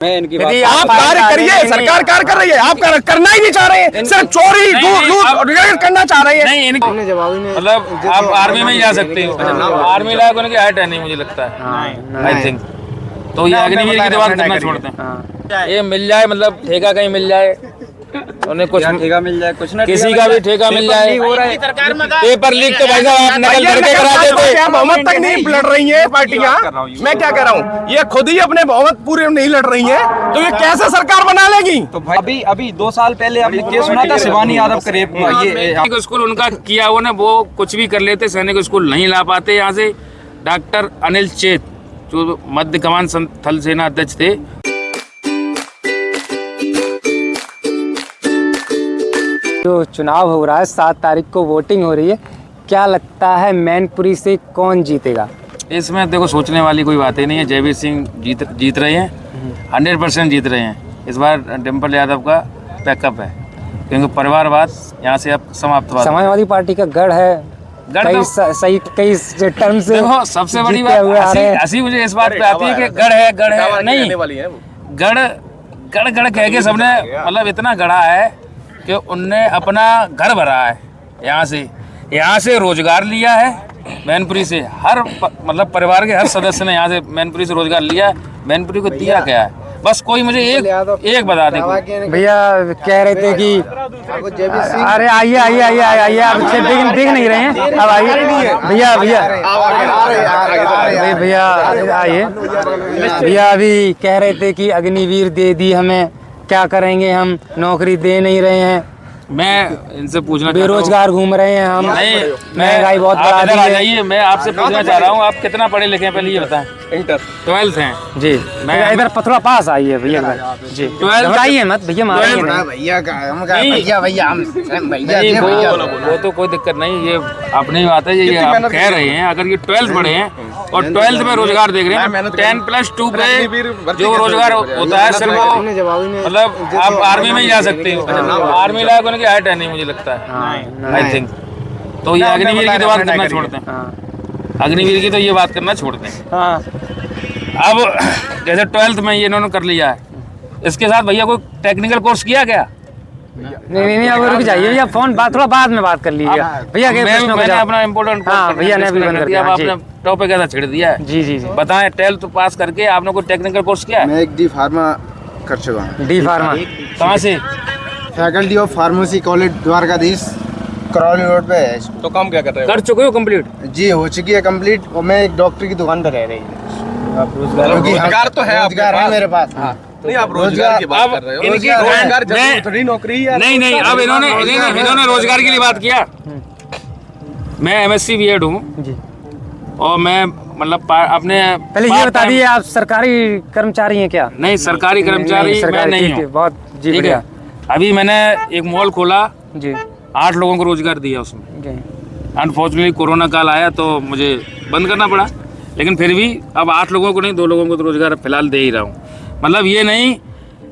आप कार्य करिए, सरकार कार्य कर रही है, आप करना ही नहीं चाह रहे हैं, सिर्फ चोरी लूट करना चाह रहे हैं। नहीं मतलब आप आर्मी में ही जा सकते हो, आर्मी लायक होने की हाइट है नहीं मुझे लगता है, आई थिंक। तो ये अग्निवीर की बात करना छोड़ते हैं, ये मिल जाए मतलब ठेका कहीं मिल जाए, उन्हें कुछ ठेका मिल जाए, कुछ ना किसी का भी ठेका मिल जाए। पेपर लीक तो भाई साहब आप नकल करके कराते थे, बहुमत तक नहीं लड़ रही है पार्टियां। मैं क्या कह रहा हूँ, ये खुद ही अपने बहुमत पूरे नहीं लड़ रही है, तो ये कैसे सरकार बना लेगी? तो भाई अभी 2 साल पहले आपने केस सुना था शिवानी यादव का रेप हुआ। ये सैनिक स्कूल उनका किया हुआ ना, वो कुछ भी कर लेते, सैनिक स्कूल नहीं ला पाते। यहाँ से डॉक्टर अनिल चेत जो मध्य कमान थल सेना अध्यक्ष थे, जो चुनाव हो रहा है 7 तारीख को वोटिंग हो रही है, क्या लगता है मैनपुरी से कौन जीतेगा? इसमें देखो सोचने वाली कोई बात ही नहीं है। जयवीर सिंह जीत रहे हैं, 100% जीत रहे हैं। इस बार डिम्पल यादव का बैकअप है, क्योंकि परिवारवाद यहाँ से अब समाप्त हुआ। समाजवादी पार्टी का गढ़ है, कई टर्म से। देखो सबसे बड़ी बात हंसी मुझे इस बात पे आती है कि गढ़ है नहीं, गढ़ कह के सबने मतलब इतना गढ़ा है कि उनने अपना घर भरा है। यहाँ से रोजगार लिया है मैनपुरी से, हर मतलब परिवार के हर सदस्य ने यहाँ से मैनपुरी से रोजगार लिया है। मैनपुरी को दिया क्या है? बस कोई मुझे एक बता दे। भैया कह रहे थे कि अरे आइए आप देख नहीं रहे हैं, अब आइए भैया आइए। भैया अभी कह रहे थे कि अग्निवीर दे दी हमें, क्या करेंगे हम, नौकरी दे नहीं रहे हैं, मैं इनसे पूछना, बेरोजगार घूम रहे हैं हम, महंगाई बहुत बढ़ा दी है। जाइए, मैं आपसे पूछना चाह रहा हूँ, आप कितना पढ़े लिखे हैं पहले ये बताएं? इंटर 12th हैं जी। मैं इधर थोड़ा पास आइए भैया जी, 12th आइए मत भैया, मारेंगे वो तो कोई दिक्कत नहीं, ये अपनी बात है। ये आप कह रहे हैं अगर ये 12th पढ़े हैं और 12th में रोजगार देख रहे हैं, 10+2 पे जो रोजगार होता है सिर्फ मतलब आप आर्मी में ही जा सकते हो, आर्मी लायक होने की हाइट है नहीं मुझे लगता है, आई थिंक। तो ये अग्निवीर की बात करना छोड़ते हैं, अग्निवीर की तो ये बात करना छोड़ते हैं। अब जैसे 12th में ये इन्होंने कर लिया है, इसके साथ भैया कोई टेक्निकल कोर्स किया क्या? नहीं अब रुक जाइए भैया, फोन थोड़ा बाद में बात कर लीजिए भैया। मैंने अपना इम्पोर्टेंट भैया ने भी बंद कर दिया, आपने टॉपिक ऐसा छेड़ दिया है। जी बताएं, 12th पास करके आपने कोई टेक्निकल कोर्स किया है? मैं एक डी फार्मा कर चुका हूँ। डी फार्मा कहाँ से? Faculty of pharmacy college Dwarkadhish, Karauli road पे है। तो काम क्या कर रहे हो? कर चुके हो कंप्लीट? जी हो चुकी है कंप्लीट, और मैं एक डॉक्टर की दुकान पर रह रही हूँ। रोजगार तो है, रोजगार है मेरे पास। नहीं, आप रोजगार की बात कर रहे हो, रोजगार थोड़ी नौकरी है। नहीं, अब इन्होंने रोजगार के लिए बात किया। मैं MSc B.Ed हूँ जी, और मैं मतलब अपने पहले ये बता दीजिए आप सरकारी कर्मचारी हैं क्या? नहीं, सरकारी कर्मचारी मैं नहीं हूँ। बहुत जी ठीक है। अभी मैंने एक मॉल खोला जी, 8 लोगों को रोजगार दिया उसमें। अनफॉर्चुनेटली कोरोना काल आया तो मुझे बंद करना पड़ा, लेकिन फिर भी अब 8 लोगों को नहीं 2 लोगों को तो रोजगार फिलहाल दे ही रहा हूँ। मतलब ये नहीं,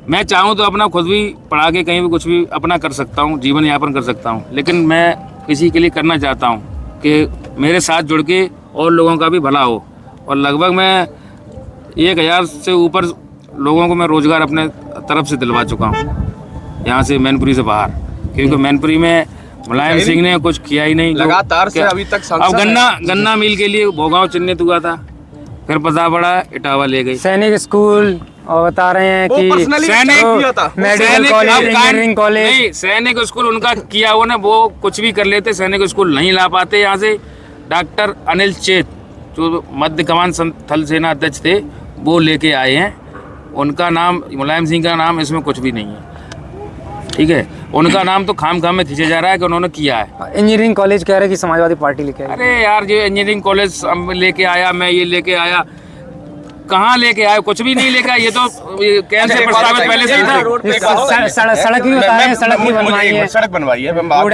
मैं चाहूँ तो अपना खुद भी पढ़ा के कहीं भी कुछ भी अपना कर सकता हूँ, जीवन यापन कर सकता हूँ, लेकिन मैं किसी के लिए करना चाहता हूँ कि मेरे साथ जुड़ के और लोगों का भी भला हो। और लगभग मैं 1000 से ऊपर लोगों को मैं रोजगार अपने तरफ से दिलवा चुका हूँ यहाँ से मैनपुरी से बाहर, क्योंकि मैनपुरी में मुलायम सिंह ने कुछ किया ही नहीं लगातार से अभी तक। अब गन्ना मिल के लिए भोगांव चिन्हित हुआ था, फिर पता पड़ा इटावा ले गई। सैनिक स्कूल और बता रहे हैं कि मेडिकल कॉलेज, इंजीनियरिंग कॉलेज। नहीं, सैनिक स्कूल उनका किया हुआ ना, वो कुछ भी कर लेते, सैनिक स्कूल नहीं ला पाते। यहाँ से डॉक्टर अनिल चेत जो मध्य कमान थल सेना अध्यक्ष थे, वो लेके आए हैं। उनका नाम, मुलायम सिंह का नाम इसमें कुछ भी नहीं है, ठीक है। उनका नाम तो खाम में खींचा जा रहा है कि उन्होंने किया है। इंजीनियरिंग कॉलेज कह रहे हैं कि समाजवादी पार्टी लेके आई। अरे यार, जो इंजीनियरिंग कॉलेज लेके आया, मैं ये लेके आया, कहाँ लेके आया? कुछ भी नहीं लेके आया। ये तो कैसे प्रस्तावित पहले से ही था। सड़क भी बता रहे हैं, सड़क भी बनवाई है, सड़क बनवाई है। मैं बात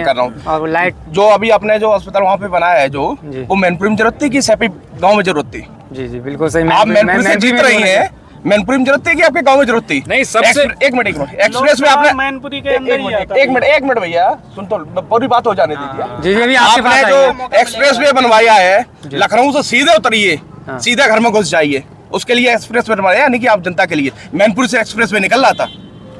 कर रहा हूँ, और लाइट जो अभी अपने जो अस्पताल वहाँ पे बनाया है, जो वो मैनपुरी में जरूरत थी कि सैपी गाँव में जरूरत थी? जी बिल्कुल सही। आप मैनपुरी से जीत रही हैं, मैनपुरी में जरूरत थी कि आपके गांव में जरूरत थी? नहीं, सबसे एक मिनट एक्सप्रेस में आपने मैनपुरी के अंदर ही आता है। एक मिनट भैया, सुन तो पूरी बात हो जाने दीजिए। जी आपने जो एक्सप्रेस वे बनवाया है, लखनऊ से सीधे उतरिए, सीधे घर में घुस जाइए, उसके लिए एक्सप्रेस वे बनाया, यानी कि आप जनता के लिए। मैनपुरी से एक्सप्रेस वे निकल रहा था,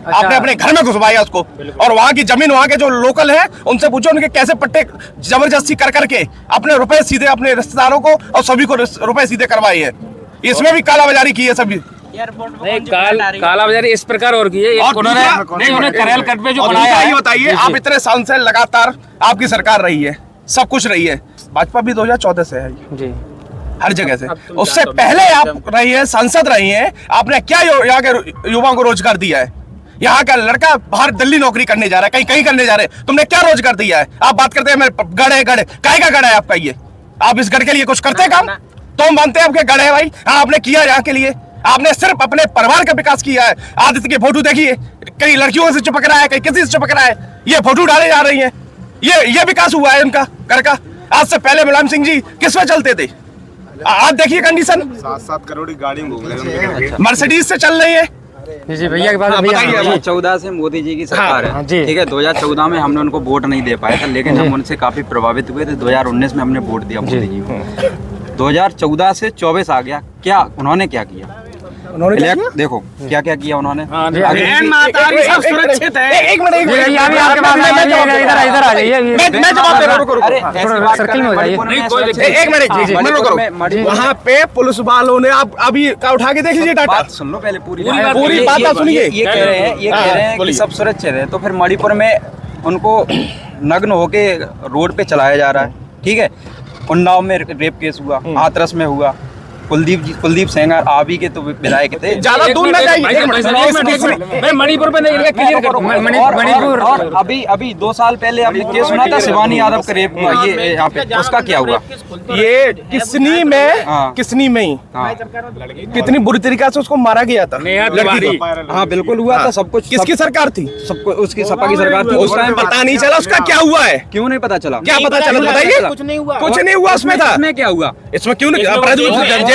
आपने अपने घर में घुसवाया उसको। और वहां की जमीन, वहां के जो लोकल है उनसे पूछो उनके कैसे पट्टे जबरदस्ती कर करके अपने रुपए सीधे अपने रिश्तेदारों को और सभी को रुपए सीधे करवाए हैं। इसमें भी कालाबाजारी की है सभी। नहीं, कालाबाजारी इस प्रकार और की है, उन्होंने करेल कट पे जो बनाया है। बताइए, आप इतने साल से लगातार आपकी सरकार रही है, सब कुछ रही है, भाजपा भी 2014 से है जी, हर जगह से। उससे पहले आप रही है, सांसद रही हैं, आपने क्या यहाँ के युवाओं को रोजगार दिया है? यहाँ का लड़का बाहर दिल्ली नौकरी करने जा रहा है, कहीं कहीं करने जा रहे हैं, तुमने क्या रोजगार दिया है? आप बात करते हैं मेरे गढ़ है, गढ़ काहे का गढ़ है आपका? ये आप इस गढ़ के लिए कुछ करते हैं काम? तो हम मानते हैं आपके गढ़ है भाई। हाँ, आपने किया यहाँ के लिए, आपने सिर्फ अपने परिवार का विकास किया है। आदित्य के फोटो देखिए, कई लड़कियों से चिपक रहा है, कहीं किसी से चिपक रहा है, ये फोटो डाले जा रही है। ये विकास हुआ है उनका घर का। आज से पहले मुलायम सिंह जी किस में चलते थे? आज देखिए कंडीशन, 7-7 करोड़ की गाड़ी मर्सिडीज से चल रही है। जी भैया के पास 2014 से मोदी जी की सरकार है, ठीक है। 2014 में हमने उनको वोट नहीं दे पाए थे, लेकिन हम उनसे काफी प्रभावित हुए थे। 2019 में हमने वोट दिया मोदी जी को। 2014 से 24 आ गया, क्या उन्होंने क्या किया? उन्होंने देखो क्या क्या किया उन्होंने। एक मिनट, इधर आ जाइए, मैं जवाब दे रहा हूँ। अरे सर्किल में हो जाइए। एक मिनट, वहाँ पे पुलिस वालों ने, आप अभी का उठा के देख लीजिए डाटा, बात सुन लो पहले पूरी बात आप सुनिए। ये कह रहे हैं कि सब सुरक्षित है, तो फिर मणिपुर में उनको नग्न होके रोड पे चलाया जा रहा है, ठीक है। उन्नाव में रेप केस हुआ, हाथरस में हुआ, कुलदीप सेंगर आबी के तो विधायक थे। ज्यादा दूर न जाइए, मैं मणिपुर पे नहीं, क्लियर करूं। मणिपुर और अभी 2 साल पहले आपने केस सुना था शिवानी यादव का रेप हुआ, ये यहाँ पे उसका क्या हुआ? ये किसनी में ही कितनी बुरी तरीके से उसको मारा गया था लड़की को। हाँ बिल्कुल हुआ था, सब कुछ। किसकी सरकार थी? सबको उसकी सपा की सरकार थी। उस टाइम पता नहीं चला उसका क्या हुआ है? क्यों नहीं पता चला? क्या पता चला बताइए? कुछ नहीं हुआ उसमें था। इसमें क्या हुआ? इसमें क्यों नहीं?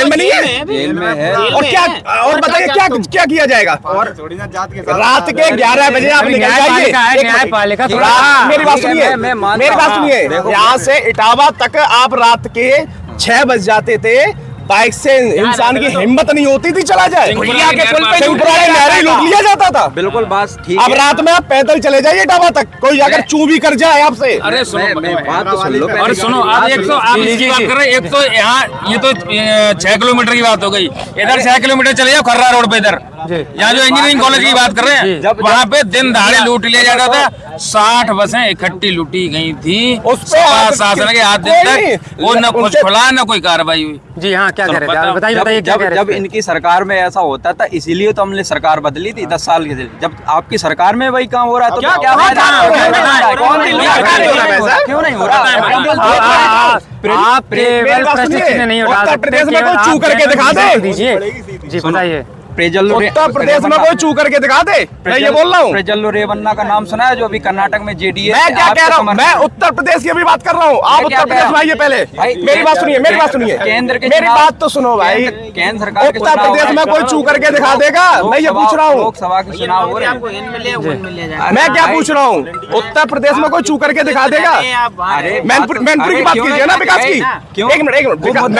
जेल में नहीं है, जेल में है। और क्या, और बताइए क्या किया जाएगा? और रात के 11 बजे आप निकल जाइए। न्यायपालिका मेरी बात सुनिए, यहाँ से इटावा तक आप रात के 6 बज जाते थे, बाइक से इंसान की हिम्मत नहीं होती थी चला जाए। सिंहपुरा के पुल पे नहरी लूट लिया जाता था। बिल्कुल बात ठीक अब है। रात में आप पैदल चले जाइए इटावा तक, कोई अगर चू भी कर जाए आपसे। अरे सुनो, बात तो सुन लो और सुनो, आप एक तो आप इसकी बात कर रहे हैं, एक तो यहाँ ये तो 6 किलोमीटर की बात हो गई, इधर 6 किलोमीटर चले जाओ खर्रा रोड पे, इधर यहाँ जो इंजीनियरिंग कॉलेज की बात कर रहे हैं, वहाँ पे दिन दहाड़े लूट लिया जाता था। 60 बसें इकट्ठी लूटी गई थी शासन के हाथ दिन तक, वो न कुछ खुला न कोई कार्रवाई हुई। जी हाँ, क्या कह रहे थे बताइए जब इनकी सरकार में ऐसा होता था, इसीलिए तो हमने सरकार बदली थी 10 साल के। जब आपकी सरकार में वही काम हो रहा है तो क्या क्यों नहीं हो रहा? आप नहीं उत्तर प्रदेश में कोई चू करके दिखा दे दीजिए। जी बताइए। उत्तर प्रदेश में कोई चू करके दिखा दे, मैं ये बोल रहा हूँ। प्रज्वल रेवन्ना का नाम सुना है, जो अभी कर्नाटक में जेडीए। मैं क्या कह रहा हूँ, मैं उत्तर प्रदेश की अभी बात कर रहा हूँ। आप उत्तर प्रदेश में आइए पहले, मेरी बात सुनिए, केंद्र के मेरी बात तो सुनो भाई। केंद्र सरकार उत्तर प्रदेश में कोई चू करके दिखा देगा? मैं ये पूछ रहा हूँ। लोकसभा के चुनाव हो रहे हैं, मैं क्या पूछ रहा हूँ, उत्तर प्रदेश में कोई चू करके दिखा देगा? मैनपुरी की बात कीजिए ना, विकास की। एक मिनट,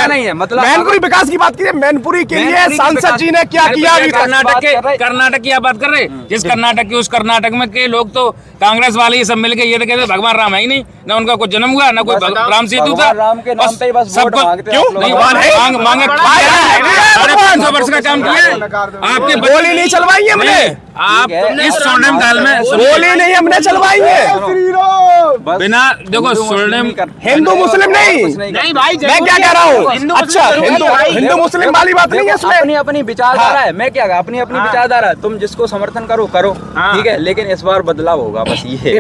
नहीं है मतलब मैनपुरी विकास की बात कीजिए। मैनपुरी के लिए सांसद जी ने क्या किया? कर्नाटक की आप बात कर रहे हैं, जिस कर्नाटक की, उस कर्नाटक में के लोग तो कांग्रेस वाले ही सब मिलके ये तो कहते भगवान राम है ही नहीं, ना उनका कुछ जन्म हुआ, ना कोई राम सेतु था। राम के नाम पे बस वोट मांगते हैं। क्यों नहीं मांगे? 550 वर्ष का काम किया आपके, गोली नहीं चलवाई हमने। आप इस स्वर्णिम काल में गोली नहीं हमने चलवाई है, बिना देखो स्वर्णिम। हिंदू मुस्लिम नहीं भाई, मैं क्या कह रहा हूँ? अच्छा, हिंदू मुस्लिम वाली बात नहीं है इसमें। अपनी विचारधारा है, मैं क्या अपनी विचारधारा। तुम जिसको समर्थन करो, ठीक है, लेकिन इस बार बदलाव होगा, बस ये।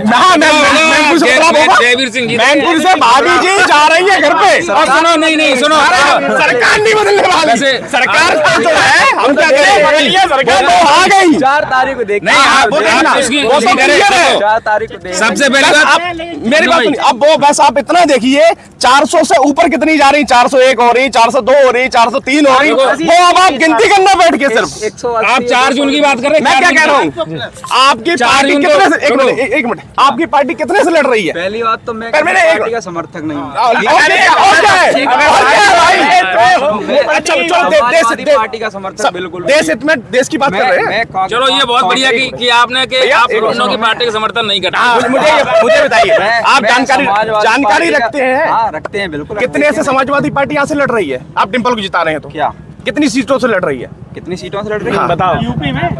जयवीर सिंह मैनपुर से भाभी जी जा रही है घर पे। सुनो, नहीं सुनो, सरकार नहीं बदलने वाली। सरकार का जो है, हम क्या करें, सरकार तो आ गई। 4 तारीख को देख, नहीं आप 4 तारीख को देख। सबसे पहले बात मेरी बात सुनिए, अब वो बस आप इतना देखिए 400 से ऊपर कितनी जा रही, 401 हो रही, 402 हो रही, 403 हो रही, वो अब आप गिनती करना बैठ के सिर्फ। आप 4 जून की बात कर रहे हैं, मैं क्या कह रहा हूँ, आपकी पार्टी कितने से, एक मिनट, आपकी पार्टी कितने से लड़ रही है? पहली बात तो मैं मैंने पार्टी का समर्थक नहीं हूँ। और क्या है भाई? अच्छा समाजवादी पार्टी का समर्थक बिल्कुल देश हित में देश की बात कर रहे हैं। चलो ये बहुत बढ़िया कि आपने कि आप दोनों की पार्टी का समर्थन नहीं करते। मुझे बताइए, आप जानकारी रखते हैं? हाँ, रखते हैं बिल्कुल। कितने से समाजवादी पार्टी यहाँ से लड़ रही है? आप डिम्पल को जिता रहे हैं तो क्या कितनी सीटों से लड़ रही है? कितनी सीटों से लड़ रही है? बताओ।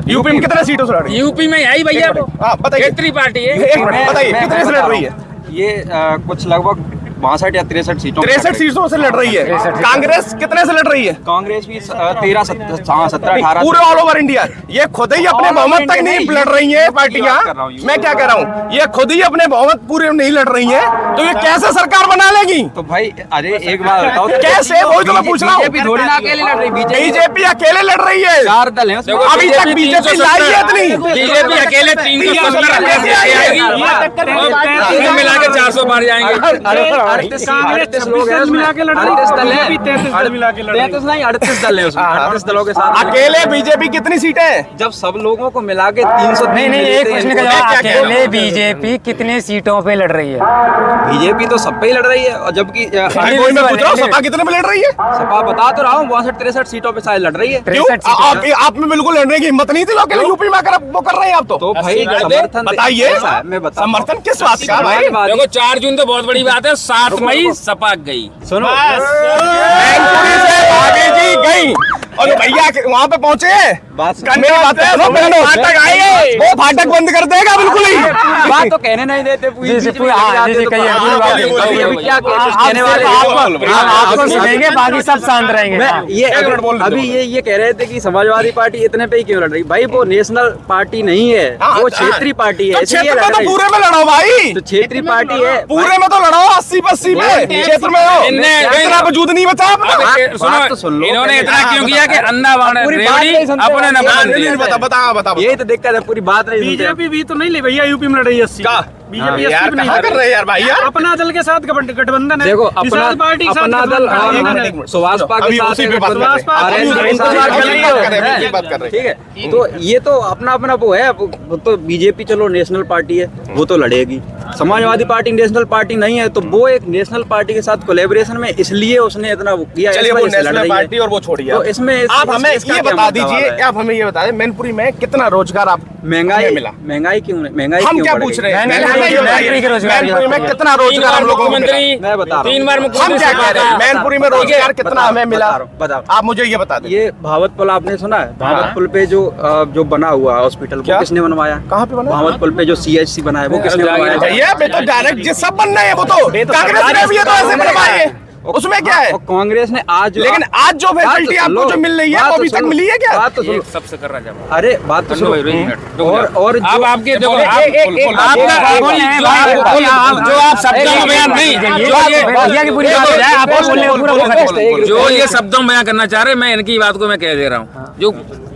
यूपी में कितने सीटों से लड़ रही है? यूपी में आई भैया, बताइए, क्षेत्रीय पार्टी है। एक मिनट बताइए, कितने से लड़ रही है? ये कुछ लगभग 62 या 63 सीटों 63 सीटों से लड़ रही है। कांग्रेस कितने से लड़ रही है? कांग्रेस भी 13 17 18 पूरे ऑल ओवर इंडिया। ये खुद ही अपने बहुमत तक नहीं लड़ रही है पार्टियां। मैं क्या कह रहा हूँ, ये खुद ही अपने बहुमत पूरे नहीं लड़ रही है, तो ये कैसे सरकार बना लेगी? तो भाई अरे एक बात बताओ, कैसे? वही तो मैं पूछ रहा हूँ। बीजेपी थोड़ी ना अकेले लड़ रही, बीजेपी अकेले लड़ रही है। 4 दल हैं उसमें। अभी तक बीजेपी लाई है इतनी। बीजेपी अकेले 370 मिला के 400 पार जाएंगे। 38 लोग हैं उसमें, 38 दल हैं, 33 नहीं 38 दल हैं उसमें, 38 दलों के साथ अकेले बीजेपी कितनी सीटें हैं? जब सब लोगों को मिला के 300 नहीं एक प्रश्न का जवाब, अकेले बीजेपी कितने सीटों पे लड़ रही है? बीजेपी तो सब पे ही लड़ रही है, और जबकि कोई मैं पूछ रहा हूँ, सपा कितने पे लड़ रही है? सपा बता तो रहा हूँ 62-63 सीटों पे शायद लड़ रही है। क्यों? आप में बिल्कुल लड़ने की हिम्मत नहीं थी, अकेले यूपी में वो कर रहे हैं आप तो भाई समर्थन बताइए, मैं बता समर्थन किस बात का भाई? देखो 4 जून तो बहुत बड़ी बात है, 7 मई सपा गई। सुनो मैनपुरी से भाभी जी गई और भैया वहाँ पे पहुँचे, करने की बात है, फाटक आए, वो फाटक बंद कर देगा बिल्कुल ही। बात तो कहने नहीं देते, आपको सुनेंगे, बाकी सब शांत रहेंगे। ये अभी ये कह रहे थे कि समाजवादी पार्टी इतने पे ही क्यों लड़ रही? भाई वो नेशनल पार्टी नहीं है, वो क्षेत्रीय पार्टी है। क्षेत्र में तो पूरे में लड़ाओ भाई, तो क्षेत्रीय पार्टी है, पूरे में तो लड़ाओ 80-80 में, क्षेत्र में हो इतना वजूद नहीं बचा। सुनो, इन्होंने इतना क्यों किया कि अन्ना बाण अपने न बता यही तो दिक्कत है, पूरी बात नहीं। बीजेपी भी तो नहीं ले भैया, यूपी में लड़ रही है 80। बीजेपी यार कहाँ कर रहे हैं यार भाई? अपना दल के साथ गठबंधन है। देखो अपना दल सुभाषपा के साथ, ठीक है। तो ये तो अपना अपना वो है, तो बीजेपी चलो नेशनल पार्टी है, वो तो लड़ेगी। समाजवादी पार्टी नेशनल पार्टी नहीं है, तो वो एक नेशनल पार्टी के साथ कोलैबोरेशन में, इसलिए उसने इतना वो किया। चलिए वो नेशनल पार्टी और वो छोड़िए, तो इसमें आप हमें ये बता दीजिए, आप हमें ये बता दें मैनपुरी में कितना रोजगार आप महंगाई मिला? महंगाई क्यों? महंगाई हम क्या पूछ रहे हैं? मैनपुरी में कितना रोजगार हम लोगों को मिला? मैं बता रहा हूँ, 3 बार हम क्या कह रहे हैं, मैनपुरी में रोजगार कितना हमें मिला? बताओ आप मुझे ये बता दें। ये भावत पुल आपने सुना है? भावत पुल पे जो बना हुआ हॉस्पिटल, वो किसने बनवाया? कहाँ पे बना? भावत पुल पे जो CHC बना है, वो किसने बनवाया? भैया मैं तो डायरेक्ट जिस सब बनना है वो तो कांग्रेस ने भी ये तो ऐसे बनवाए, उसमें क्या है? और कांग्रेस ने आज, लेकिन आज जो फैसिलिटी आपको जो मिल रही है वो अभी तक मिली है क्या? बात तो सुनो, सबसे कर रहा जब अरे बात तो सुनो। और आप आपके देखो जो आप शब्दों में बयान नहीं, जो ये शब्दों में बयान करना चाह रहे, मैं इनकी बात को मैं कह दे रहा हूँ, जो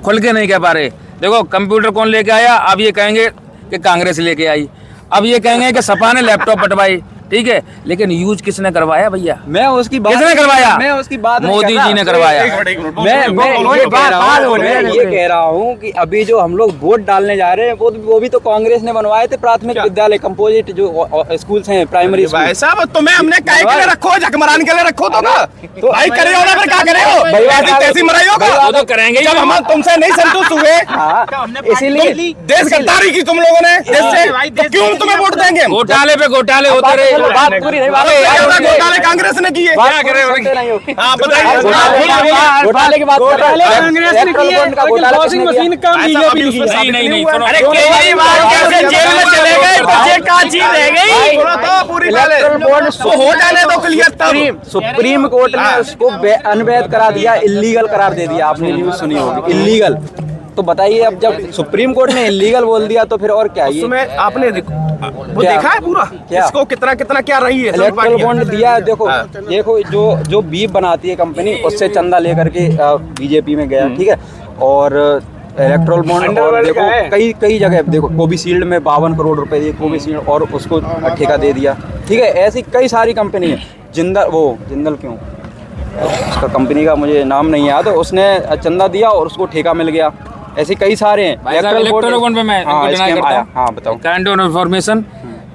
खुल के नहीं कह पा रहे। देखो कंप्यूटर कौन लेके आया? अब ये कहेंगे कि कांग्रेस लेके आई, अब ये कहेंगे कि सपा ने लैपटॉप बंटवाई, ठीक है, लेकिन यूज किसने करवाया भैया? मैं उसकी बात किसने करवाया? मैं उसकी बात मोदी जी ने करवाया। मैं ये कह रहा हूँ कि अभी जो हम लोग वोट डालने जा रहे हैं, वो भी तो कांग्रेस ने बनवाए थे। प्राथमिक विद्यालय कंपोजिट जो स्कूल्स हैं, प्राइमरी भाई साहब तुम्हें हमने काय के लिए रखो, झकमरान के लिए रखो तो ना, तो भाई करे हो ना, फिर क्या करे हो? तैसी मराई होगा, वो तो करेंगे जब हम तुमसे नहीं संतुष्ट हुए, इसीलिए देश गद्दारी की तुम लोगों ने देश से, तो क्यों तुम्हें वोट देंगे? घोटाले पे घोटाले होते रहे। बात पूरी नहीं, घोटाले कांग्रेस ने किए, क्या करे? हाँ बताइए। घोटाले की बात कर रहे हैं, कांग्रेस ने किया, वॉशिंग मशीन का बीजेपी ने किया। नहीं, अरे केजरीवाल कैसे जेल में चले गए, बच्चे का चीज रह गई तो पूरी हो जाने दो क्लियर। तब सुप्रीम कोर्ट ने उसको अनवैध करा दिया, इल्लीगल करार दे दिया। आपने न्यूज सुनी होगी, इल्लीगल। तो बताइए, अब जब सुप्रीम कोर्ट ने इल्लीगल बोल दिया तो फिर और क्या? ये उसमें आपने वो देखा है पूरा क्या? इसको कितना कितना क्या रही है? इलेक्ट्रल बॉन्ड दिया है। देखो जो बीफ बनाती है कंपनी, उससे चंदा लेकर के बीजेपी में गया, ठीक है। और इलेक्ट्रोल बॉन्ड और देखो कई जगह देखो कोविशील्ड में 52 करोड़ रुपए दिए कोविशील्ड और उसको ठेका दे दिया। ठीक है, ऐसी कई सारी कंपनी है। जिंदल क्यों उसका कंपनी का मुझे नाम नहीं याद, उसने चंदा दिया और उसको ठेका मिल गया। ऐसे कई सारे हैं। इलेक्ट्रोल बॉन्ड पे मैं हाँ बताओ। काइंड ऑफ इन्फॉर्मेशन,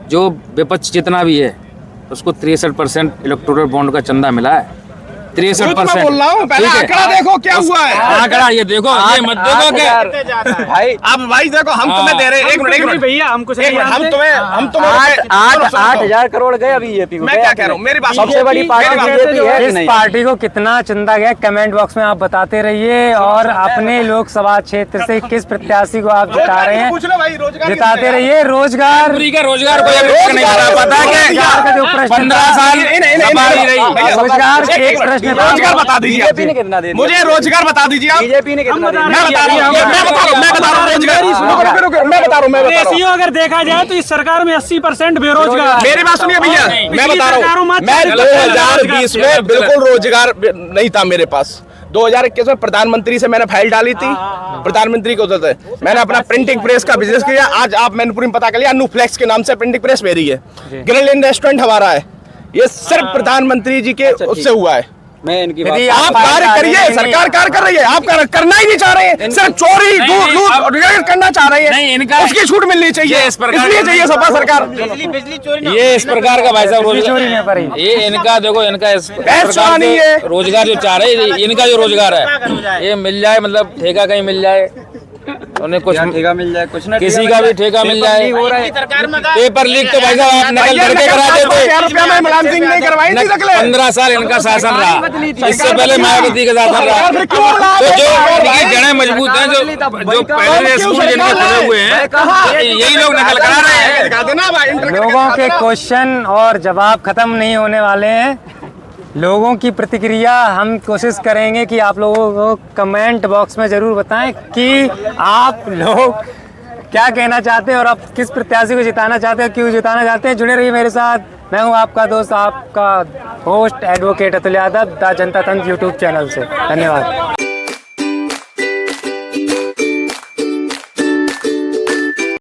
जो विपक्ष जितना भी है उसको 63% इलेक्टोरल बॉन्ड का चंदा मिला है। 63% बोल रहा हूँ, पहले आंकड़ा देखो क्या हुआ है। आंकड़ा ये देखो, ये मत देखो कि भाई अब भाई देखो हम तुम्हें दे रहे हैं, एक मिनट भैया हमको हम तुम्हें 8,000 करोड़ गए अभी बीजेपी को। मैं क्या कह रहा हूँ, मेरी बात सबसे बड़ी पार्टी बीजेपी है। इस पार्टी को कितना चंदा गया कमेंट बॉक्स में आप बताते रहिए, और अपने लोकसभा क्षेत्र से किस प्रत्याशी को आप जिता रहे हैं जिताते रहिए। रोजगार का रोजगार कोई नहीं करा, पता है का जो प्रश्न 15 साल रोजगार एक प्रश्न रोजगार बता दीजिए। बीजेपी ने कितना दे दिया? मुझे रोजगार बता दीजिए आप। बीजेपी ने कितना दिया? मैं बता रहा हूँ रोजगार। मैं बता रहा हूँ रेशियो अगर देखा जाए तो इस सरकार में 80% बेरोजगार। मेरी बात सुनिए भैया, मैं बता रहा हूँ, मैं 2020 में बिल्कुल रोजगार नहीं था मेरे पास। 2021 में प्रधानमंत्री से मैंने फाइल डाली थी, प्रधानमंत्री को देते मैंने अपना प्रिंटिंग प्रेस का बिजनेस किया। आज आप मैंने पता कर लिया, न्यूफ्लेक्स के नाम से प्रिंटिंग प्रेस मेरी है, ग्रिल रेस्टोरेंट हमारा है। ये सिर्फ प्रधानमंत्री जी के उससे हुआ है। मैं इनकी आप कार्य करिए, सरकार कार्य कर रही है, आप करना ही नहीं चाह रहे हैं, सिर्फ चोरी लूट करना चाह रहे हैं। उसकी छूट मिलनी चाहिए, इसलिए चाहिए सपा सरकार। ये इस प्रकार का भाई साहब ये इनका देखो, इनका रोजगार जो चाह रहे हैं, इनका जो रोजगार है ये मिल जाए, मतलब ठेका कहीं मिल जाए, उन्हें कुछ ठेका मिल जाए, कुछ ना किसी का भी ठेका मिल जाए। पेपर लीक तो भाई साहब आप नकल करके कराते थे। 15 साल इनका शासन रहा, इससे पहले मायावती का शासन रहा। तो जो इनकी जड़ें मजबूत हैं, जो पहले स्कूल जिनके खुले हुए हैं, यही लोग नकल करा रहे हैं। लोगों के क्वेश्चन और जवाब खत्म नहीं होने वाले हैं। लोगों की प्रतिक्रिया हम कोशिश करेंगे कि आप लोगों को कमेंट बॉक्स में ज़रूर बताएं कि आप लोग क्या कहना चाहते हैं और आप किस प्रत्याशी को जिताना चाहते हैं, क्यों जिताना चाहते हैं। जुड़े रहिए मेरे साथ। मैं हूं आपका दोस्त, आपका host advocate Atul Yadav, the जनता तंत्र यूट्यूब चैनल से। धन्यवाद।